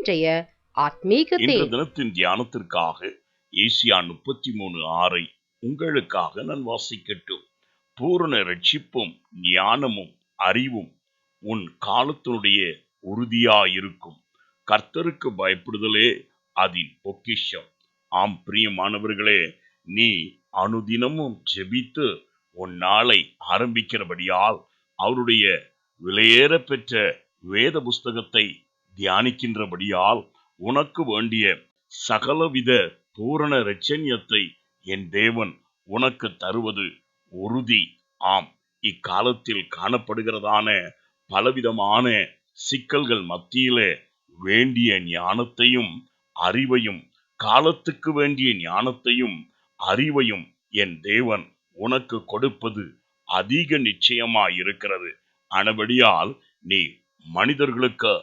இன்றைய ஆத்மீக இன்று தேன். தினத்தின் தியானத்திற்காக ஏசியா 33:6 உங்களுக்காக நான் வாசிக்கட்டும். பூரண ரட்சிப்பும் ஞானமும் அறிவும் உன் காலத்தினுடைய உறுதியாயிருக்கும். கர்த்தருக்கு பயப்படுதலே அதின் பொக்கிஷம். ஆம் பிரியமானவர்களே, நீ அனுதினமும் ஜெபித்து உன் நாளை ஆரம்பிக்கிறபடியால் அவருடைய விலையேற பெற்ற வேத புஸ்தகத்தை தியானிக்கின்றபடியால் உனக்கு வேண்டிய சகலவித பூரண இரட்சணியத்தை என் தேவன் உனக்கு தருவது உறுதி. ஆம், இக்காலத்தில் காணப்படுகிறதான பலவிதமான சிக்கல்கள் மத்தியிலே வேண்டிய ஞானத்தையும் அறிவையும், காலத்துக்கு வேண்டிய ஞானத்தையும் அறிவையும் என் தேவன் உனக்கு கொடுப்பது அதிக நிச்சயமாயிருக்கிறது. ஆனபடியால் நீ மனிதர்களுக்கு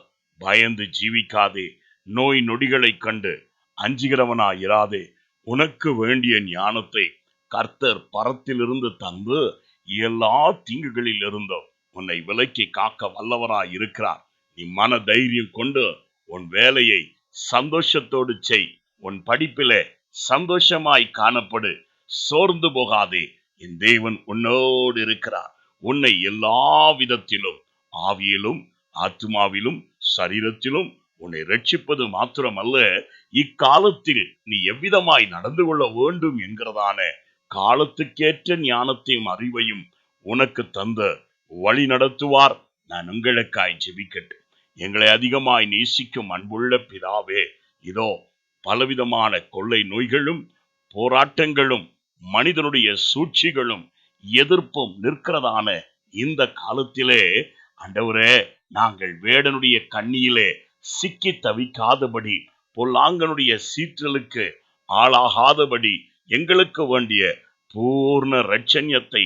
பயந்து ஜீவிக்காதே, நோய் நொடிகளைக் கண்டு அஞ்சுகிறவனாயிராதே. உனக்கு வேண்டிய ஞானத்தை கர்த்தர் பரத்திலிருந்து தந்து எல்லா தீங்குகளில் இருந்தும் உன்னை விலக்கி காக்க வல்லவராய் இருக்கிறார். நீ மன தைரியம் கொண்டு உன் வேலையை சந்தோஷத்தோடு செய். உன் படிப்பிலே சந்தோஷமாய் காணப்படு. சோர்ந்து போகாதே, என் தேவன் உன்னோடு இருக்கிறார். உன்னை எல்லா விதத்திலும், ஆவியிலும் ஆத்துமாவிலும் சரீரத்திலும் உன்னை ரட்சிப்பது மாத்திரமல்ல, இக்காலத்தில் நீ எவ்விதமாய் நடந்து கொள்ள வேண்டும் என்கிறதான காலத்துக்கேற்ற ஞானத்தையும் அறிவையும் உனக்கு தந்த வழி நடத்துவார். நான் உங்களுக்காய் ஜெபிக்கட்டும். எங்களை அதிகமாய் நேசிக்கும் அன்புள்ள பிதாவே, இதோ பலவிதமான கொள்ளை நோய்களும் போராட்டங்களும் மனிதனுடைய சூழ்ச்சிகளும் எதிர்ப்பும் நிற்கிறதான இந்த காலத்திலே ஆண்டவரே, நாங்கள் வேடனுடைய கண்ணியிலே சிக்கி தவிக்காதபடி, பொல்லாங்கனுடைய சீற்றலுக்கு ஆளாகாதபடி எங்களுக்கு வேண்டிய பூர்ண இரட்சணியத்தை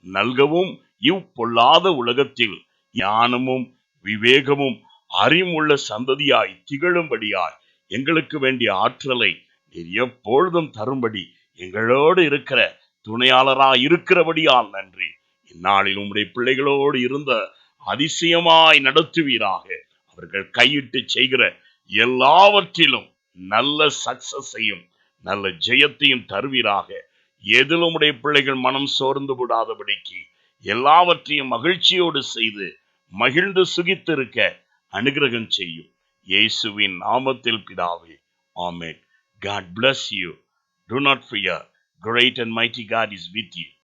நல்கவும், இவ்வொல்லாத உலகத்தில் ஞானமும் விவேகமும் அறிவுள்ள சந்ததியாய் திகழும்படியாய் எங்களுக்கு வேண்டிய ஆற்றலை நீர் எப்பொழுதும் தரும்படி எங்களோடு இருக்கிற துணையாளராய் இருக்கிறபடியால் நன்றி. இந்நாளில் உம்முடைய பிள்ளைகளோடு இருந்த அதிசயமாய் நடத்துவீராக. அவர்கள் கையிட்டு செய்கிற எல்லாவற்றிலும் நல்ல சக்சஸையும் நல்ல ஜெயத்தையும் தருவீராக. எதிலும் உடைய பிள்ளைகள் மனம் சோர்ந்து விடாதபடிக்கு எல்லாவற்றையும் மகிழ்ச்சியோடு செய்து மகிழ்ந்து சுகித்திருக்க அனுகிரகம் செய்யும். இயேசுவின் நாமத்தில் பிதாவே, ஆமென். God bless you. Do not fear. Great and mighty God is with you.